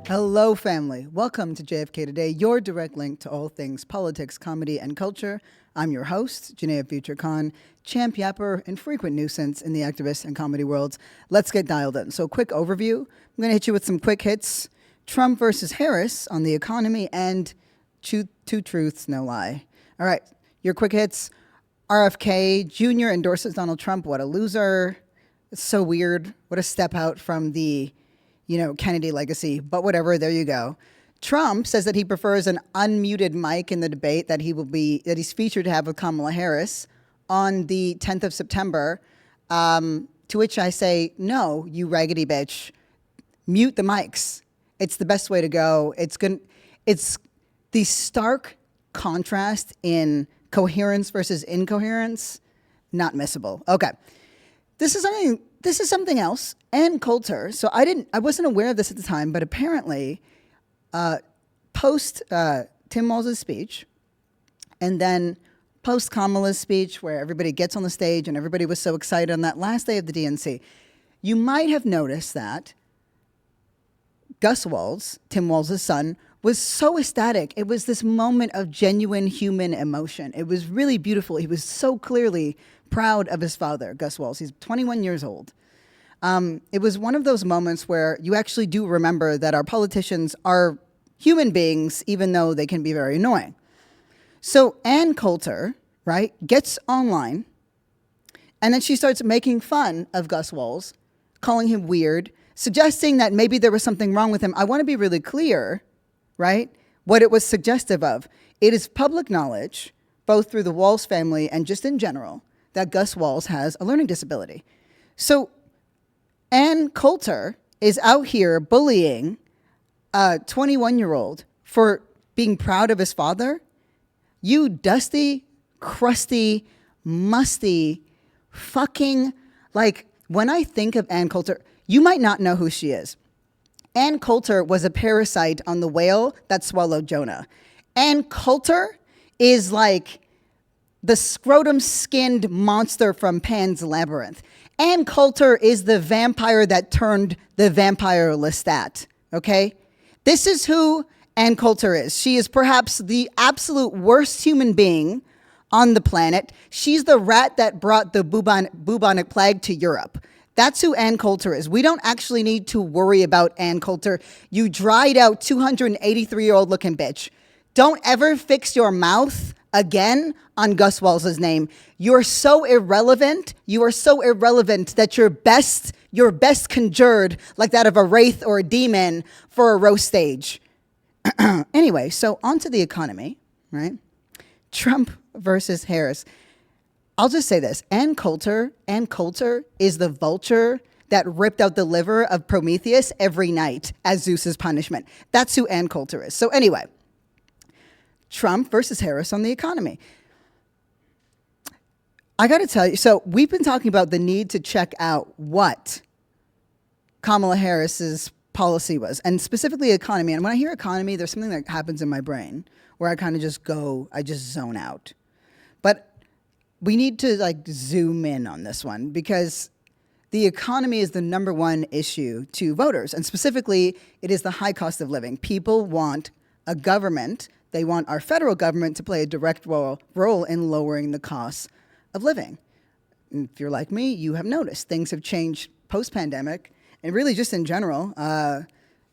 Hello, family. Welcome to JFK Today, your direct link to all things politics, comedy, and culture. I'm your host, Janaya Future Khan, champ yapper and frequent nuisance in the activist and comedy worlds. Let's get dialed in. So, quick overview. I'm going to hit you with some quick hits. Trump versus Harris on the economy and two truths, no lie. All right, your quick hits. RFK Jr. endorses Donald Trump. What a loser. It's so weird. What a step out from the Kennedy legacy, but whatever, there you go. Trump says that he prefers an unmuted mic in the debate that he's featured to have with Kamala Harris on the 10th of September, to which I say, no, you raggedy bitch, mute the mics. It's the best way to go. It's the stark contrast in coherence versus incoherence, not missable. Okay. This is something else. Ann Coulter. So I wasn't aware of this at the time, but apparently, post Tim Walz's speech, and then post Kamala's speech, where everybody gets on the stage and everybody was so excited on that last day of the DNC, you might have noticed that Gus Walz, Tim Walz's son, was so ecstatic. It was this moment of genuine human emotion. It was really beautiful. He was so clearly proud of his father, Gus Walz. He's 21 years old. It was one of those moments where you actually do remember that our politicians are human beings, even though they can be very annoying. So Ann Coulter, right, gets online, and then she starts making fun of Gus Walz, calling him weird, suggesting that maybe there was something wrong with him. I want to be really clear, right, what it was suggestive of. It is public knowledge, both through the Walz family and just in general, that Gus Walz has a learning disability. So Ann Coulter is out here bullying a 21-year-old for being proud of his father. You dusty, crusty, musty, fucking, when I think of Ann Coulter, you might not know who she is. Ann Coulter was a parasite on the whale that swallowed Jonah. Ann Coulter is like the scrotum-skinned monster from Pan's Labyrinth. Ann Coulter is the vampire that turned the vampire Lestat, okay? This is who Ann Coulter is. She is perhaps the absolute worst human being on the planet. She's the rat that brought the bubonic plague to Europe. That's who Ann Coulter is. We don't actually need to worry about Ann Coulter. You dried out 283-year-old looking bitch. Don't ever fix your mouth again on Gus Walz's name. You're so irrelevant. You are so irrelevant that you're best conjured like that of a wraith or a demon for a roast stage. Anyway, so on to the economy, right? Trump versus Harris. I'll just say this. Ann Coulter is the vulture that ripped out the liver of Prometheus every night as Zeus's punishment. That's who Ann Coulter is. So anyway, Trump versus Harris on the economy. I got to tell you, so we've been talking about the need to check out what Kamala Harris's policy was, and specifically economy. And when I hear economy, there's something that happens in my brain where I kind of just zone out. But we need to zoom in on this one because the economy is the number one issue to voters. And specifically, it is the high cost of living. People want a government. They want our federal government to play a direct role in lowering the costs of living. And if you're like me, you have noticed things have changed post-pandemic and really just in general.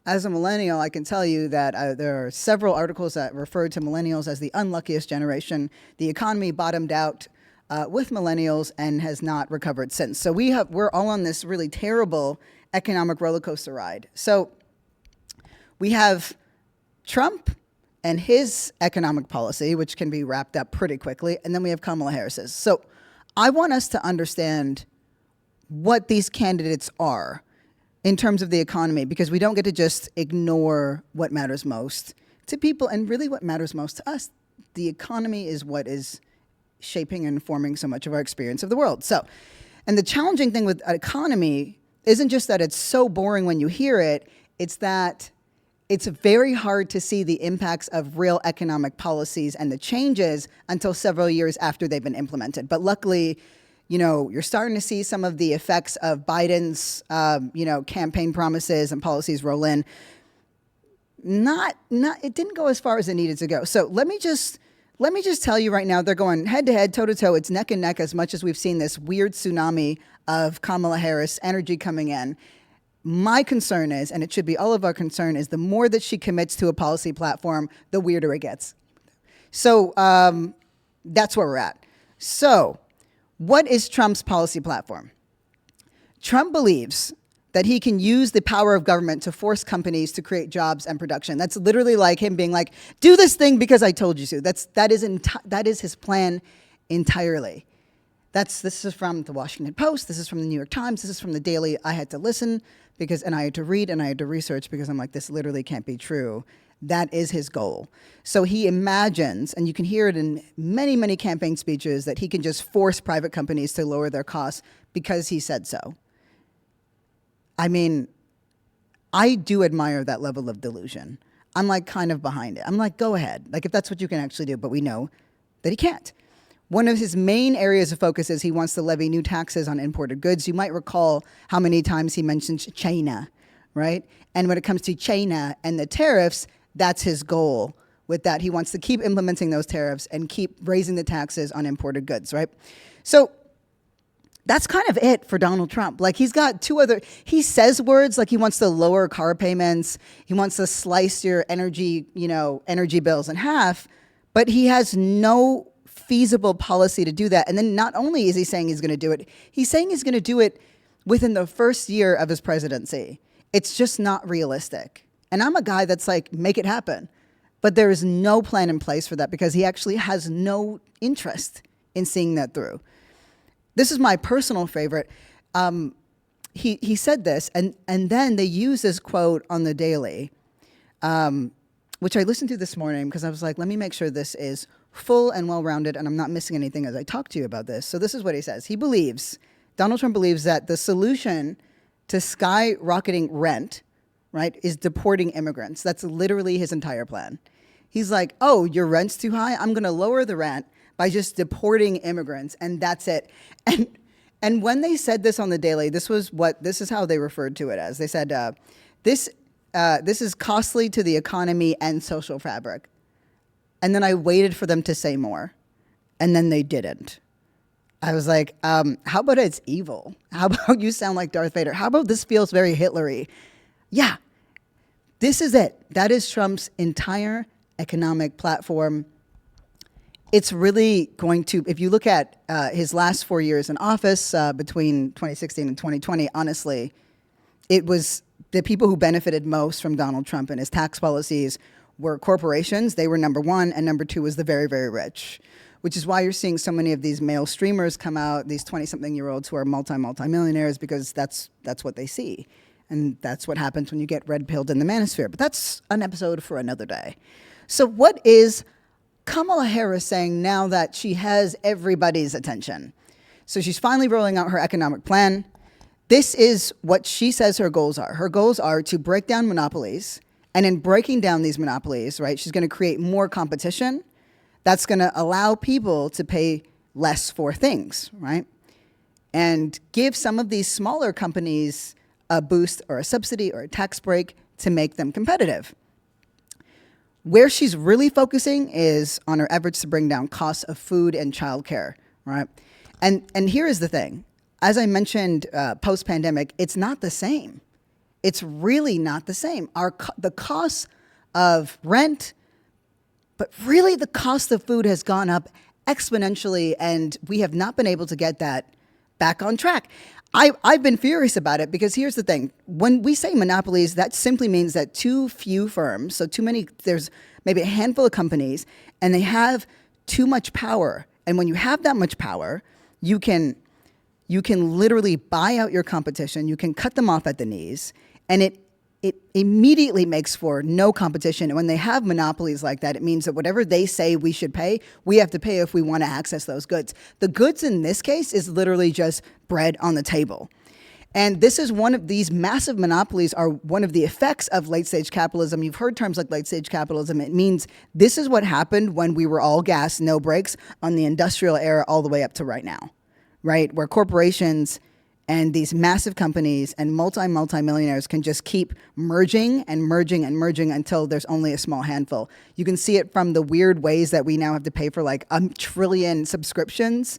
As a millennial, I can tell you that there are several articles that refer to millennials as the unluckiest generation. The economy bottomed out with millennials and has not recovered since. So we're all on this really terrible economic roller coaster ride. So we have Trump and his economic policy, which can be wrapped up pretty quickly, and then we have Kamala Harris's. So I want us to understand what these candidates are in terms of the economy, because we don't get to just ignore what matters most to people and really what matters most to us. The economy is what is shaping and forming so much of our experience of the world. So, and the challenging thing with economy isn't just that it's so boring when you hear it, it's that it's very hard to see the impacts of real economic policies and the changes until several years after they've been implemented. But luckily, you're starting to see some of the effects of Biden's, campaign promises and policies roll in. It didn't go as far as it needed to go. So let me just tell you right now, they're going head to head, toe to toe. It's neck and neck as much as we've seen this weird tsunami of Kamala Harris energy coming in. My concern is, and it should be all of our concern, is the more that she commits to a policy platform, the weirder it gets. So that's where we're at. So what is Trump's policy platform? Trump believes that he can use the power of government to force companies to create jobs and production. That's literally like him being like, do this thing because I told you to. That is his plan entirely. This is from the Washington Post. This is from the New York Times. This is from the Daily. I had to listen and I had to read and I had to research because I'm like, this literally can't be true. That is his goal. So he imagines, and you can hear it in many, many campaign speeches, that he can just force private companies to lower their costs because he said so. I mean, I do admire that level of delusion. I'm like kind of behind it. I'm like, go ahead. Like if that's what you can actually do, but we know that he can't. One of his main areas of focus is he wants to levy new taxes on imported goods. You might recall how many times he mentions China, right? And when it comes to China and the tariffs, that's his goal with that. He wants to keep implementing those tariffs and keep raising the taxes on imported goods, right? So that's kind of it for Donald Trump. Like he's got he says words like he wants to lower car payments. He wants to slice your energy bills in half, but he has no feasible policy to do that. And then not only is he saying he's going to do it, he's saying he's going to do it within the first year of his presidency. It's just not realistic. And I'm a guy that's like, make it happen. But there is no plan in place for that because he actually has no interest in seeing that through. This is my personal favorite. He said this, and then they use this quote on the Daily, which I listened to this morning because I was like, let me make sure this is full and well-rounded and I'm not missing anything as I talk to you about this. So this is what he says. Donald Trump believes that the solution to skyrocketing rent, right, is deporting immigrants. That's literally his entire plan. He's like, oh, your rent's too high? I'm going to lower the rent by just deporting immigrants, and that's it. And when they said this on the Daily, this is how they referred to it as. They said, this is costly to the economy and social fabric. And then I waited for them to say more, and then they didn't. I was like, how about it's evil? How about you sound like Darth Vader? How about this feels very Hitler-y? Yeah, this is it. That is Trump's entire economic platform. It's really going to, if you look at his last 4 years in office between 2016 and 2020, honestly, it was the people who benefited most from Donald Trump and his tax policies were corporations. They were number one, and number two was the very, very rich, which is why you're seeing so many of these male streamers come out, these 20-something-year-olds who are multi-millionaires, because that's what they see. And that's what happens when you get red-pilled in the manosphere. But that's an episode for another day. So what is Kamala Harris saying now that she has everybody's attention? So she's finally rolling out her economic plan. This is what she says her goals are. Her goals are to break down monopolies. And in breaking down these monopolies, right, she's going to create more competition. That's going to allow people to pay less for things, right? And give some of these smaller companies a boost or a subsidy or a tax break to make them competitive. Where she's really focusing is on her efforts to bring down costs of food and childcare, right? And here is the thing. As I mentioned, post-pandemic, it's not the same. It's really not the same. The cost of rent, but really the cost of food has gone up exponentially, and we have not been able to get that back on track. I've been furious about it because here's the thing. When we say monopolies, that simply means that too few firms, so there's maybe a handful of companies, and they have too much power. And when you have that much power, you can literally buy out your competition. You can cut them off at the knees, and it immediately makes for no competition. And when they have monopolies like that, it means that whatever they say we should pay, we have to pay if we want to access those goods. The goods in this case is literally just bread on the table. And this is one of these massive monopolies are one of the effects of late stage capitalism. You've heard terms like late stage capitalism. It means this is what happened when we were all gas, no brakes on the industrial era all the way up to right now, right? Where corporations and these massive companies and multi-millionaires can just keep merging and merging and merging until there's only a small handful. You can see it from the weird ways that we now have to pay for like 1 trillion subscriptions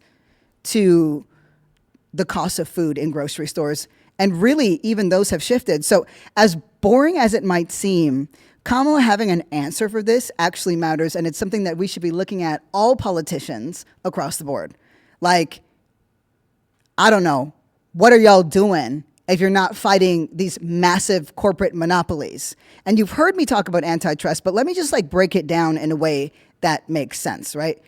to the cost of food in grocery stores. And really, even those have shifted. So as boring as it might seem, Kamala having an answer for this actually matters. And it's something that we should be looking at all politicians across the board. Like, I don't know, what are y'all doing if you're not fighting these massive corporate monopolies? And you've heard me talk about antitrust, but let me just like break it down in a way that makes sense, right?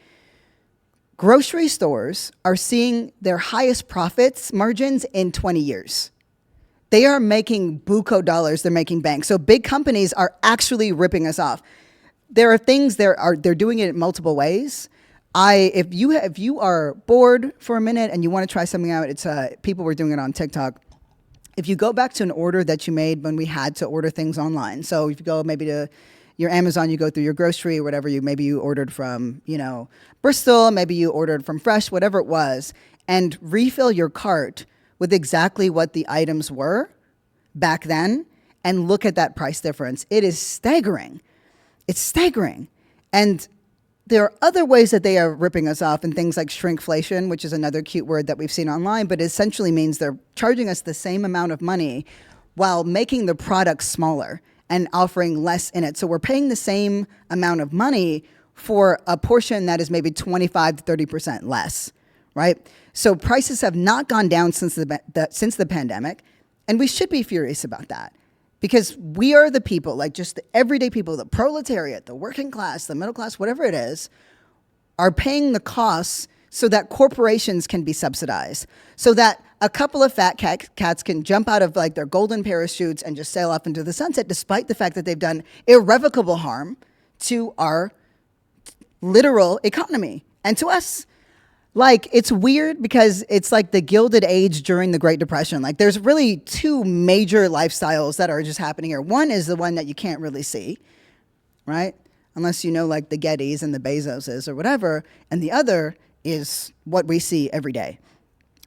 Grocery stores are seeing their highest profits margins in 20 years. They are making buco dollars, they're making bank. So big companies are actually ripping us off. There are things they're doing it in multiple ways. If you are bored for a minute and you want to try something out, it's people were doing it on TikTok. If you go back to an order that you made when we had to order things online. So if you go maybe to your Amazon, you go through your grocery or whatever, maybe you ordered from, Bristol, maybe you ordered from Fresh, whatever it was, and refill your cart with exactly what the items were back then and look at that price difference. It is staggering. It's staggering. And there are other ways that they are ripping us off, and things like shrinkflation, which is another cute word that we've seen online, but it essentially means they're charging us the same amount of money while making the product smaller and offering less in it. So we're paying the same amount of money for a portion that is maybe 25 to 30% less, right? So prices have not gone down since the pandemic, and we should be furious about that because we are the people, like just the everyday people, the proletariat, the working class, the middle class, whatever it is, are paying the costs so that corporations can be subsidized, so that a couple of fat cats can jump out of like their golden parachutes and just sail off into the sunset, despite the fact that they've done irrevocable harm to our literal economy and to us. Like, it's weird because it's like the Gilded Age during the Great Depression. Like, there's really two major lifestyles that are just happening here. One is the one that you can't really see, right? Unless you know like the Gettys and the Bezoses or whatever. And the other is what we see every day.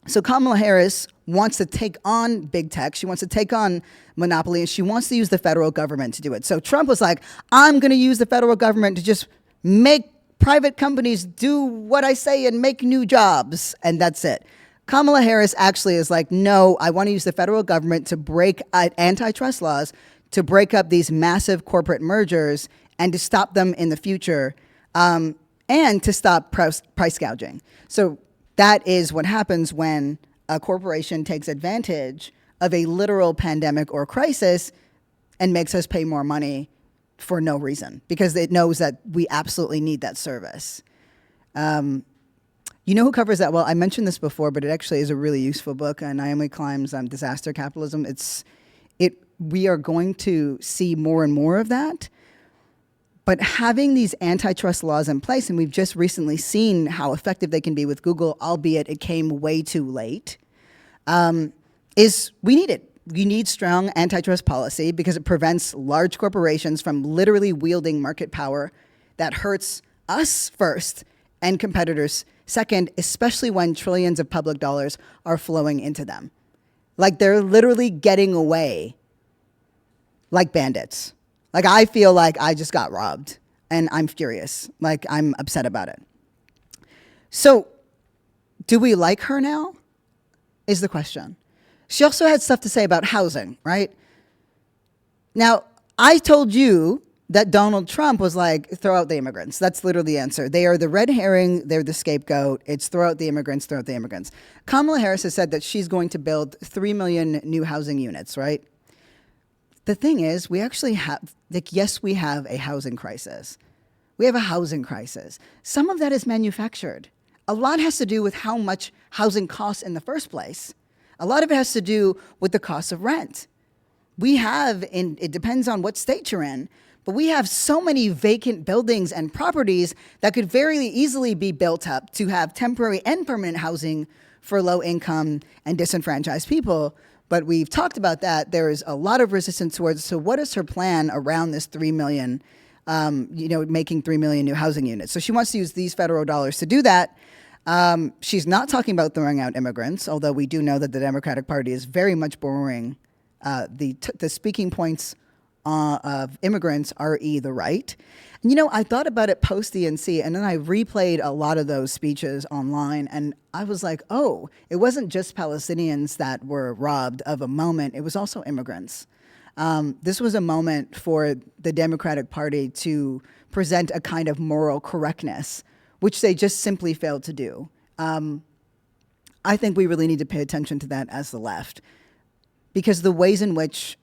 So Kamala Harris wants to take on big tech. She wants to take on monopoly, and she wants to use the federal government to do it. So Trump was like, I'm going to use the federal government to just make private companies do what I say and make new jobs, and that's it. Kamala Harris actually is like, no, I want to use the federal government to break antitrust laws, to break up these massive corporate mergers and to stop them in the future, and to stop price gouging. So that is what happens when a corporation takes advantage of a literal pandemic or crisis and makes us pay more money for no reason, because it knows that we absolutely need that service. You know who covers that well? I mentioned this before, but it actually is a really useful book. Naomi Klein's Disaster Capitalism. We are going to see more and more of that. But having these antitrust laws in place, and we've just recently seen how effective they can be with Google, albeit it came way too late, is we need it. You need strong antitrust policy because it prevents large corporations from literally wielding market power that hurts us first and competitors second, especially when trillions of public dollars are flowing into them. Like, they're literally getting away like bandits. Like, I feel like I just got robbed, and I'm furious. Like, I'm upset about it. So, do we like her now? Is the question. She also had stuff to say about housing, right? Now, I told you that Donald Trump was like, throw out the immigrants. That's literally the answer. They are the red herring. They're the scapegoat. It's throw out the immigrants, throw out the immigrants. Kamala Harris has said that she's going to build 3 million new housing units, right? The thing is, we actually have, like, yes, we have a housing crisis. We have a housing crisis. Some of that is manufactured. A lot has to do with how much housing costs in the first place. A lot of it has to do with the cost of rent. We have, it depends on what state you're in, but we have so many vacant buildings and properties that could very easily be built up to have temporary and permanent housing for low income and disenfranchised people. But we've talked about that. There is a lot of resistance towards. So, what is her plan around this 3 million? Making 3 million new housing units. So she wants to use these federal dollars to do that. She's not talking about throwing out immigrants, although we do know that the Democratic Party is very much borrowing the speaking points of immigrants, re the right. And, I thought about it post DNC, and then I replayed a lot of those speeches online, and I was like, oh, it wasn't just Palestinians that were robbed of a moment, it was also immigrants. This was a moment for the Democratic Party to present a kind of moral correctness, which they just simply failed to do. I think we really need to pay attention to that as the left, because the ways in which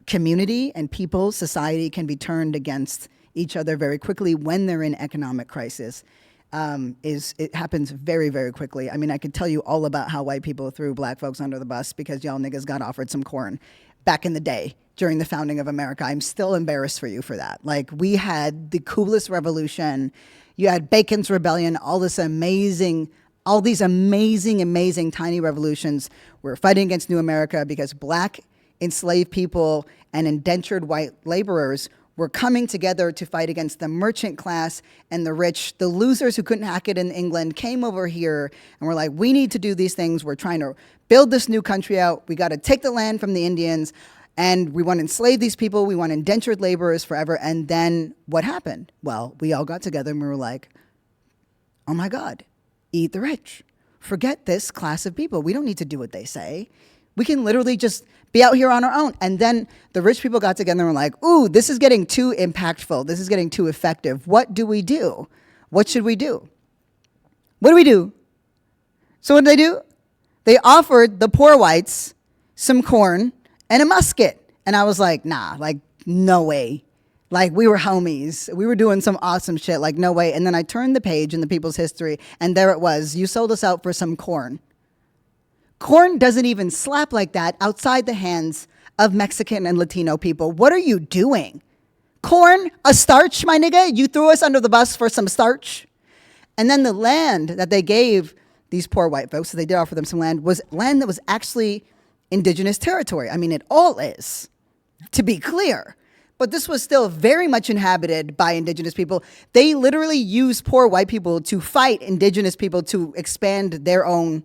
community and people, society can be turned against each other very quickly when they're in economic crisis. It happens very, very quickly. I mean, I could tell you all about how white people threw black folks under the bus because y'all niggas got offered some corn back in the day during the founding of America. I'm still embarrassed for you for that. Like, we had the coolest revolution. You had Bacon's Rebellion, all these amazing tiny revolutions. We're fighting against New America because black enslaved people and indentured white laborers were coming together to fight against the merchant class and the rich. The losers who couldn't hack it in England came over here and were like, we need to do these things. We're trying to build this new country out. We got to take the land from the Indians, and we want to enslave these people. We want indentured laborers forever. And then what happened? Well, we all got together and we were like, oh my God, eat the rich. Forget this class of people. We don't need to do what they say. We can literally just be out here on our own. And then the rich people got together and were like, ooh, this is getting too impactful. This is getting too effective. What do we do? What should we do? What do we do? So what did they do? They offered the poor whites some corn and a musket. And I was like, nah, like, no way. Like, we were homies. We were doing some awesome shit. Like, no way. And then I turned the page in the people's history, and there it was. You sold us out for some corn. Corn doesn't even slap like that outside the hands of Mexican and Latino people. What are you doing? Corn, a starch, my nigga? You threw us under the bus for some starch? And then the land that they gave these poor white folks, so they did offer them some land, was land that was actually indigenous territory. I mean, it all is, to be clear. But this was still very much inhabited by indigenous people. They literally used poor white people to fight indigenous people to expand their own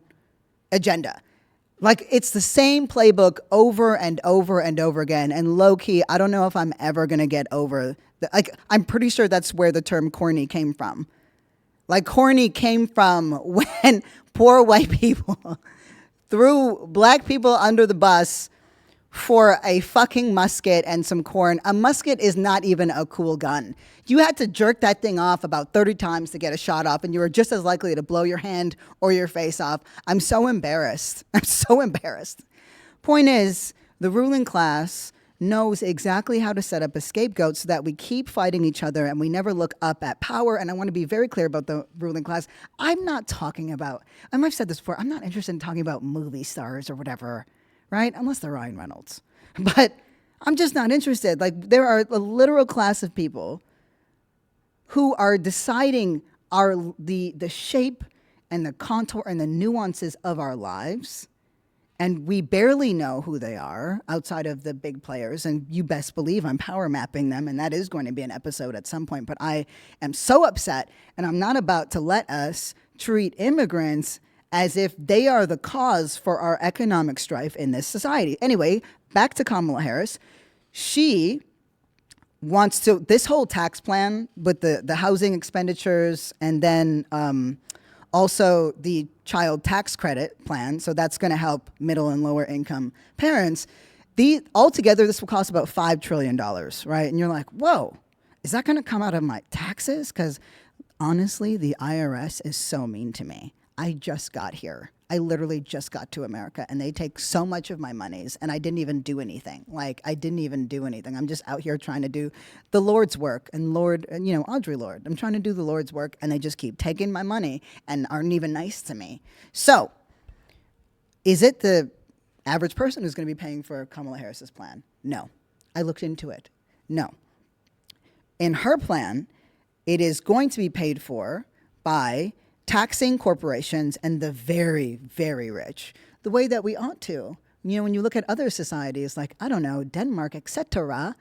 agenda. Like, it's the same playbook over and over and over again. And low key, I don't know if I'm ever going to get over I'm pretty sure that's where the term corny came from. Like, corny came from when poor white people threw black people under the bus for a fucking musket and some corn. A musket is not even a cool gun. You had to jerk that thing off about 30 times to get a shot off, and you were just as likely to blow your hand or your face off. I'm so embarrassed. I'm so embarrassed. Point is, the ruling class knows exactly how to set up a scapegoat so that we keep fighting each other and we never look up at power. And I want to be very clear about the ruling class. I'm not talking about, and I've said this before, I'm not interested in talking about movie stars or whatever, right? Unless they're Ryan Reynolds. But I'm just not interested. Like, there are a literal class of people who are deciding the shape and the contour and the nuances of our lives. And we barely know who they are outside of the big players. And you best believe I'm power mapping them. And that is going to be an episode at some point. But I am so upset. And I'm not about to let us treat immigrants as if they are the cause for our economic strife in this society. Anyway, back to Kamala Harris. She wants to, this whole tax plan with the housing expenditures and then also the child tax credit plan, so that's going to help middle and lower income parents. Altogether, this will cost about $5 trillion, right? And you're like, whoa, is that going to come out of my taxes? Because honestly, the IRS is so mean to me. I just got here. I literally just got to America, and they take so much of my monies, and I didn't even do anything. Like, I didn't even do anything. I'm just out here trying to do the Lord's work, and Audre Lorde. I'm trying to do the Lord's work, and they just keep taking my money and aren't even nice to me. So, is it the average person who's going to be paying for Kamala Harris's plan? No. I looked into it. No. In her plan, it is going to be paid for by taxing corporations and the very, very rich the way that we ought to, when you look at other societies like, I don't know, Denmark, etc.,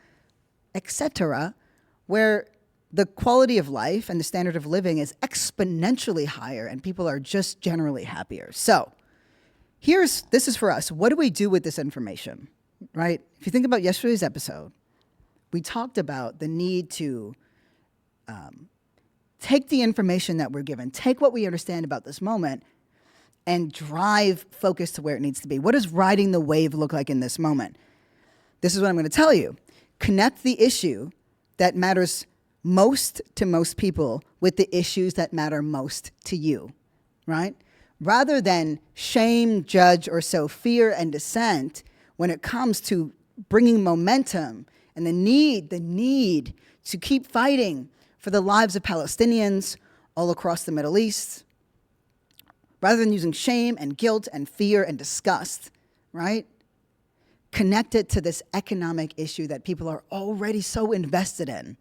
where the quality of life and the standard of living is exponentially higher and people are just generally happier. So this is for us. What do we do with this information, right? If you think about yesterday's episode, we talked about the need to take the information that we're given, take what we understand about this moment, and drive focus to where it needs to be. What does riding the wave look like in this moment? This is what I'm going to tell you. Connect the issue that matters most to most people with the issues that matter most to you, right? Rather than shame, judge, or sow fear and dissent when it comes to bringing momentum and the need to keep fighting for the lives of Palestinians all across the Middle East, rather than using shame and guilt and fear and disgust, right? Connect it to this economic issue that people are already so invested in,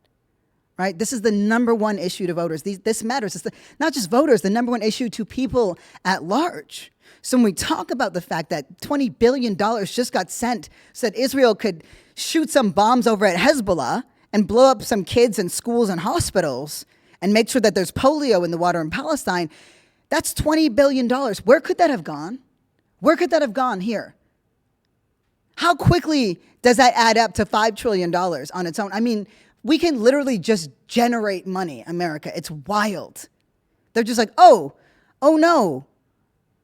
right? This is the number one issue to voters. This matters. It's not just voters, the number one issue to people at large. So when we talk about the fact that $20 billion just got sent so that Israel could shoot some bombs over at Hezbollah and blow up some kids and schools and hospitals and make sure that there's polio in the water in Palestine, that's $20 billion. Where could that have gone? Where could that have gone here? How quickly does that add up to $5 trillion on its own? I mean, we can literally just generate money, America. It's wild. They're just like, oh no,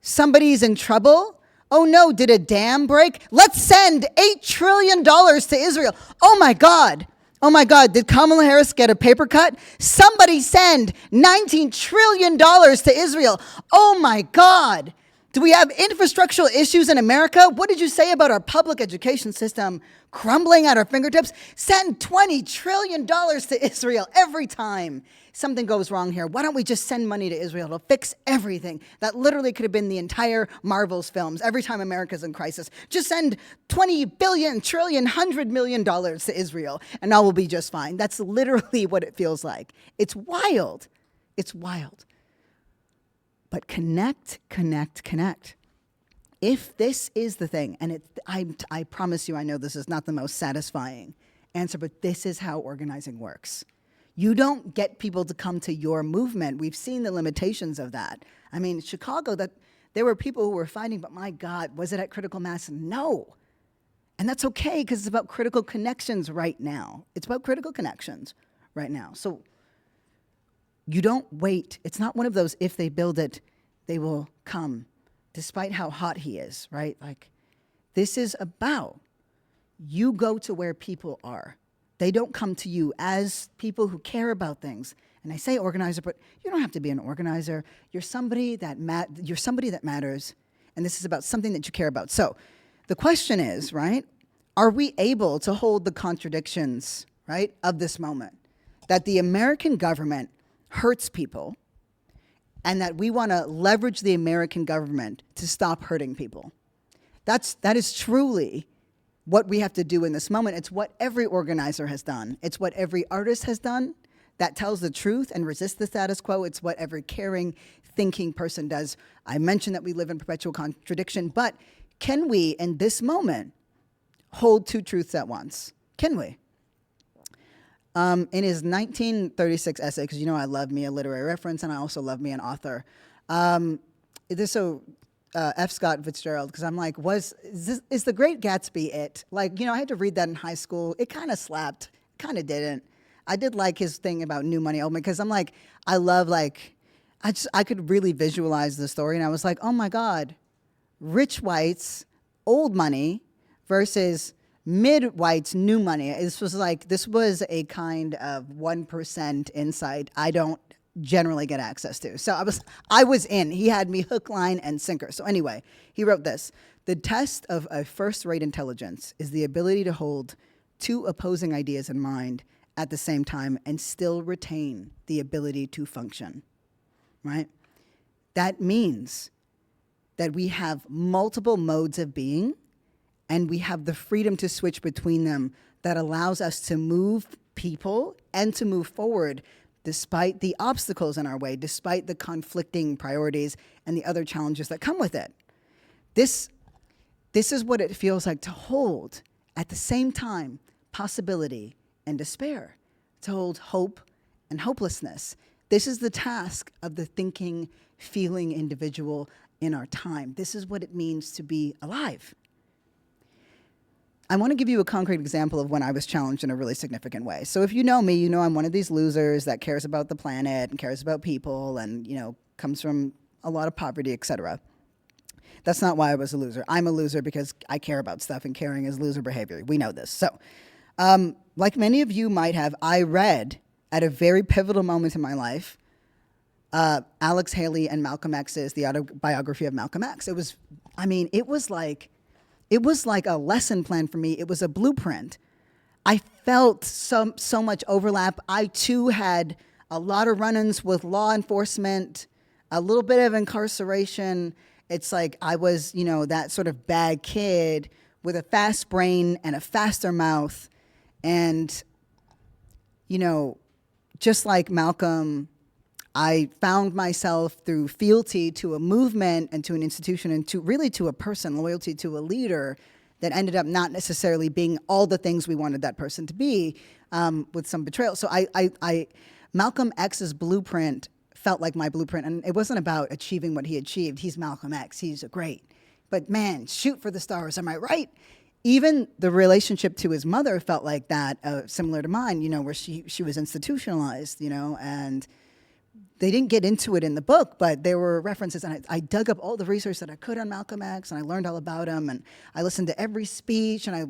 somebody's in trouble? Oh no, did a dam break? Let's send $8 trillion to Israel. Oh my God, did Kamala Harris get a paper cut? Somebody send $19 trillion to Israel. Oh my God. Do we have infrastructural issues in America? What did you say about our public education system crumbling at our fingertips? Send $20 trillion to Israel every time something goes wrong here. Why don't we just send money to Israel to fix everything? That literally could have been the entire Marvel's films every time America's in crisis. Just send 20 billion, trillion, $100 million to Israel and all will be just fine. That's literally what it feels like. It's wild. It's wild. But connect. If this is the thing, and I promise you, I know this is not the most satisfying answer, but this is how organizing works. You don't get people to come to your movement. We've seen the limitations of that. I mean, Chicago, there were people who were fighting, but my God, was it at critical mass? No. And that's okay, because it's about critical connections right now. It's about critical connections right now. So you don't wait. It's not one of those, if they build it, they will come, despite how hot he is, right? Like, this is about you go to where people are. They don't come to you as people who care about things. And I say organizer, but you don't have to be an organizer. You're somebody that matters, and this is about something that you care about. So the question is, right, are we able to hold the contradictions, right, of this moment? That the American government hurts people, and that we want to leverage the American government to stop hurting people. That is truly what we have to do in this moment. It's what every organizer has done. It's what every artist has done that tells the truth and resists the status quo. It's what every caring, thinking person does. I mentioned that we live in perpetual contradiction, but can we, in this moment, hold two truths at once? Can we? In his 1936 essay, because you know I love me a literary reference and I also love me an author. F. Scott Fitzgerald, because I'm like, is The Great Gatsby it? Like, I had to read that in high school. It kind of slapped, kind of didn't. I did like his thing about new money, because I'm like, I love, like, I could really visualize the story, and I was like, oh my God, rich whites, old money versus mid-whites, new money. This was a kind of 1% insight I don't generally get access to. So I was in. He had me hook, line, and sinker. So anyway, he wrote this: the test of a first-rate intelligence is the ability to hold two opposing ideas in mind at the same time and still retain the ability to function, right? That means that we have multiple modes of being, and we have the freedom to switch between them that allows us to move people and to move forward despite the obstacles in our way, despite the conflicting priorities and the other challenges that come with it. This This is what it feels like to hold at the same time possibility and despair, to hold hope and hopelessness. This is the task of the thinking, feeling individual in our time. This is what it means to be alive. I want to give you a concrete example of when I was challenged in a really significant way. So if you know me, you know I'm one of these losers that cares about the planet and cares about people and, comes from a lot of poverty, etc. That's not why I was a loser. I'm a loser because I care about stuff, and caring is loser behavior. We know this. So, like many of you might have, I read at a very pivotal moment in my life, Alex Haley and Malcolm X's The Autobiography of Malcolm X. It was like a lesson plan for me. It was a blueprint. I felt so much overlap. I too had a lot of run-ins with law enforcement, a little bit of incarceration. It's like I was, that sort of bad kid with a fast brain and a faster mouth. And, just like Malcolm, I found myself through fealty to a movement and to an institution and to a person, loyalty to a leader that ended up not necessarily being all the things we wanted that person to be, with some betrayal. So Malcolm X's blueprint felt like my blueprint, and it wasn't about achieving what he achieved. He's Malcolm X. He's great. But man, shoot for the stars. Am I right? Even the relationship to his mother felt like that, similar to mine, where she was institutionalized, and they didn't get into it in the book, but there were references, and I dug up all the research that I could on Malcolm X, and I learned all about him, and I listened to every speech, and I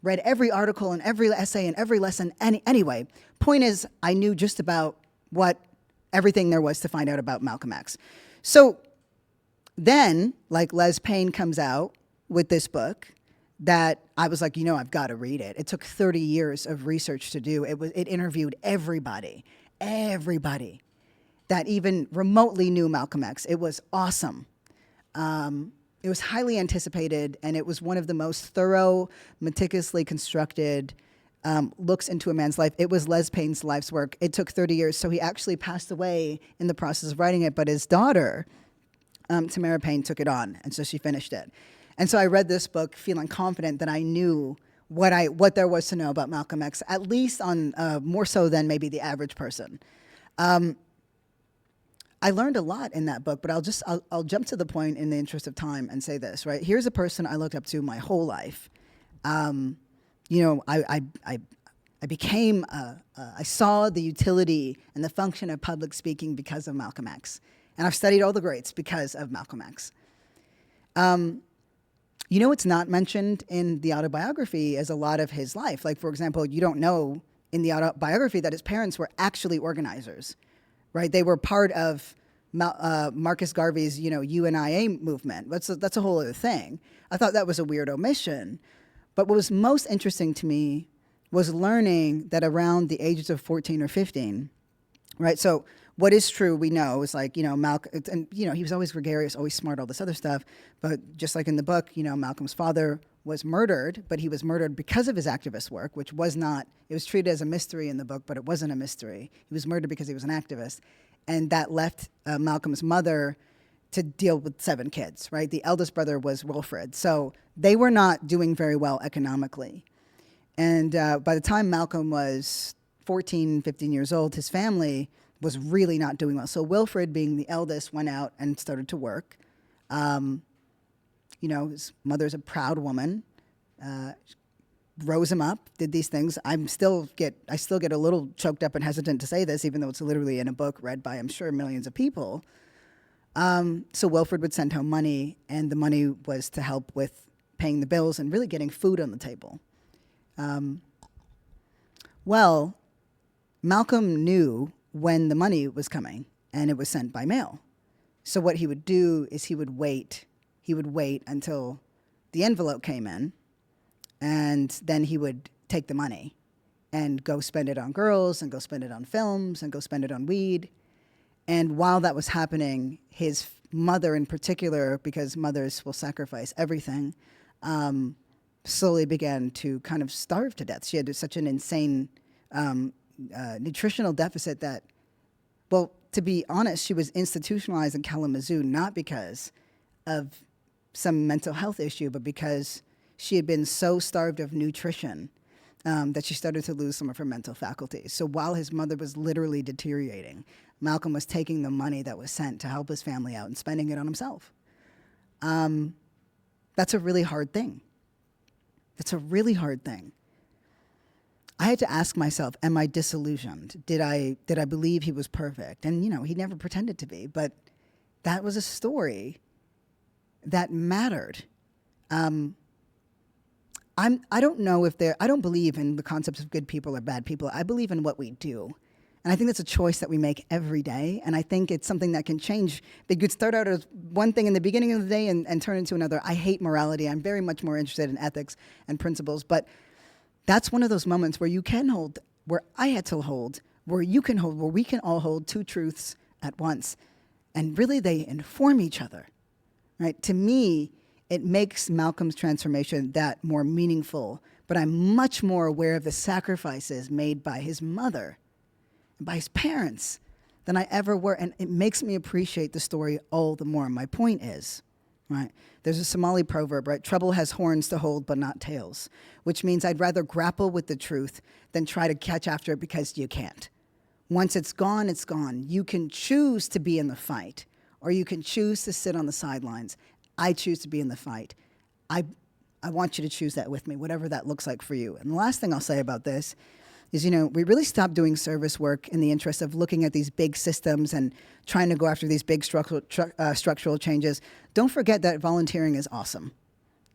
read every article and every essay and every lesson. Anyway, point is, I knew just about everything there was to find out about Malcolm X. So then, like, Les Payne comes out with this book that I was like, I've got to read it. It took 30 years of research to do. It interviewed everybody that even remotely knew Malcolm X. It was awesome. It was highly anticipated, and it was one of the most thorough, meticulously constructed looks into a man's life. It was Les Payne's life's work. It took 30 years, so he actually passed away in the process of writing it, but his daughter, Tamara Payne, took it on, and so she finished it. And so I read this book feeling confident that I knew what there was to know about Malcolm X, at least on more so than maybe the average person. I learned a lot in that book, but I'll jump to the point in the interest of time and say this, right? Here's a person I looked up to my whole life. I became, I saw the utility and the function of public speaking because of Malcolm X. And I've studied all the greats because of Malcolm X. It's not mentioned in the autobiography as a lot of his life. Like, for example, you don't know in the autobiography that his parents were actually organizers, right? They were part of Marcus Garvey's, UNIA movement. That's a whole other thing. I thought that was a weird omission. But what was most interesting to me was learning that around the ages of 14 or 15, right? So what is true, we know, is like, Malcolm, and, he was always gregarious, always smart, all this other stuff. But just like in the book, Malcolm's father was murdered, but he was murdered because of his activist work, which was not, it was treated as a mystery in the book, but it wasn't a mystery. He was murdered because he was an activist. And that left Malcolm's mother to deal with 7 kids, right? The eldest brother was Wilfred. So they were not doing very well economically. And by the time Malcolm was 14, 15 years old, his family was really not doing well. So Wilfred, being the eldest, went out and started to work. His mother's a proud woman, rose him up, did these things. I still get a little choked up and hesitant to say this, even though it's literally in a book read by, I'm sure, millions of people. So Wilfred would send home money, and the money was to help with paying the bills and really getting food on the table. Well, Malcolm knew when the money was coming, and it was sent by mail. So what he would do is he would wait until the envelope came in, and then he would take the money and go spend it on girls and go spend it on films and go spend it on weed. And while that was happening, his mother in particular, because mothers will sacrifice everything, slowly began to kind of starve to death. She had such an insane nutritional deficit that, well, to be honest, she was institutionalized in Kalamazoo not because of some mental health issue, but because she had been so starved of nutrition that she started to lose some of her mental faculties. So while his mother was literally deteriorating, Malcolm was taking the money that was sent to help his family out and spending it on himself. That's a really hard thing. That's a really hard thing. I had to ask myself, am I disillusioned? Did I believe he was perfect? And, he never pretended to be, but that was a story that mattered. I don't know I don't believe in the concepts of good people or bad people. I believe in what we do. And I think that's a choice that we make every day. And I think it's something that can change. They could start out as one thing in the beginning of the day and turn into another. I hate morality. I'm very much more interested in ethics and principles. But that's one of those moments where you can hold, where I had to hold, where you can hold, where we can all hold two truths at once. And really they inform each other, right? To me, it makes Malcolm's transformation that more meaningful. But I'm much more aware of the sacrifices made by his mother, by his parents, than I ever were. And it makes me appreciate the story all the more. My point is, right, there's a Somali proverb, right? Trouble has horns to hold, but not tails, which means I'd rather grapple with the truth than try to catch after it because you can't. Once it's gone, it's gone. You can choose to be in the fight, or you can choose to sit on the sidelines. I choose to be in the fight. I want you to choose that with me, whatever that looks like for you. And the last thing I'll say about this is, we really stopped doing service work in the interest of looking at these big systems and trying to go after these big structural changes. Don't forget that volunteering is awesome,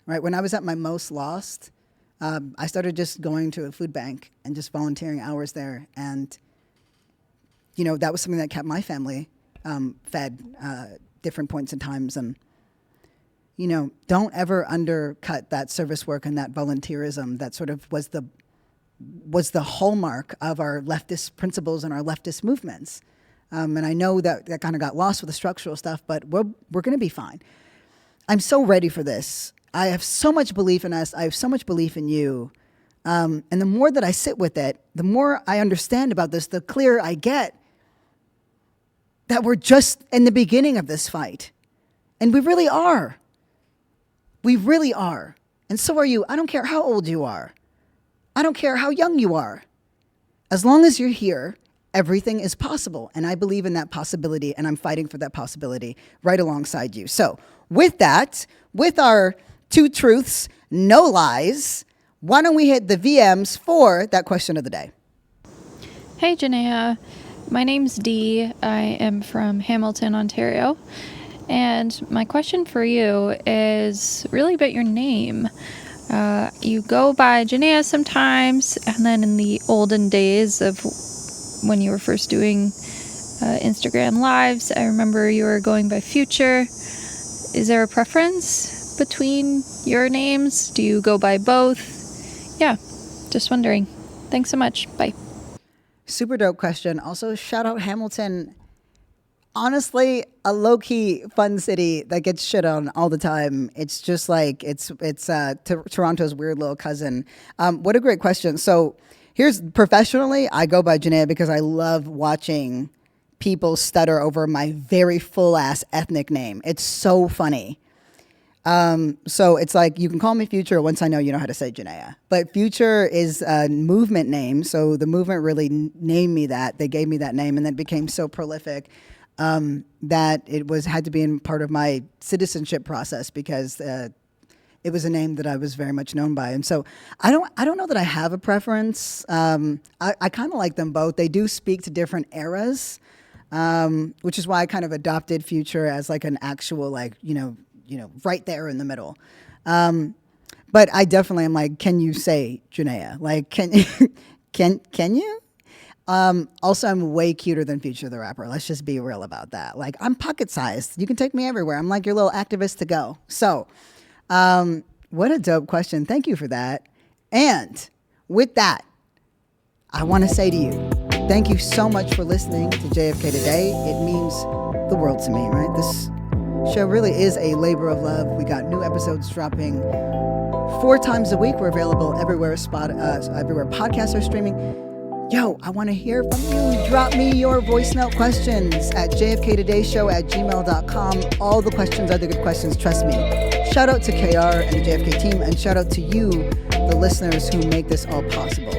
right? When I was at my most lost, I started just going to a food bank and just volunteering hours there. And, that was something that kept my family fed different points in times. And, don't ever undercut that service work and that volunteerism that sort of was the hallmark of our leftist principles and our leftist movements. And I know that kind of got lost with the structural stuff, but we're going to be fine. I'm so ready for this. I have so much belief in us. I have so much belief in you. And the more that I sit with it, the more I understand about this, the clearer I get that we're just in the beginning of this fight. And we really are. We really are. And so are you. I don't care how old you are. I don't care how young you are. As long as you're here, everything is possible. And I believe in that possibility, and I'm fighting for that possibility right alongside you. So with that, with our two truths, no lies, why don't we hit the VMs for that question of the day? Hey, Janaya. My name's Dee. I am from Hamilton, Ontario. And my question for you is really about your name. You go by Janaya sometimes, and then in the olden days of when you were first doing Instagram Lives, I remember you were going by Future. Is there a preference between your names? Do you go by both? Yeah, just wondering. Thanks so much. Bye. Super dope question. Also, shout out Hamilton. Honestly, a low-key fun city that gets shit on all the time. It's just like, it's Toronto's weird little cousin. What a great question. So here's, professionally, I go by Janaya because I love watching people stutter over my very full-ass ethnic name. It's so funny. So it's like, you can call me Future once I know you know how to say Janaya. But Future is a movement name, so the movement really named me that. They gave me that name, and then it became so prolific that it had to be in part of my citizenship process because it was a name that I was very much known by. And so I don't know that I have a preference. I kind of like them both. They do speak to different eras, which is why I kind of adopted Future as like an actual, like, right there in the middle. But I definitely am like, can you say Janaya? Like, can you? Also, I'm way cuter than Future the rapper. Let's just be real about that. Like, I'm pocket-sized. You can take me everywhere. I'm like your little activist to go. So, what a dope question. Thank you for that. And with that, I want to say to you, thank you so much for listening to JFK Today. It means the world to me, right? This show really is a labor of love. We got new episodes dropping 4 times a week. We're available everywhere podcasts are streaming. Yo, I want to hear from you. Drop me your voice note questions at jfktodayshow@gmail.com. All the questions are the good questions, trust me. Shout out to KR and the JFK team, and shout out to you, the listeners who make this all possible.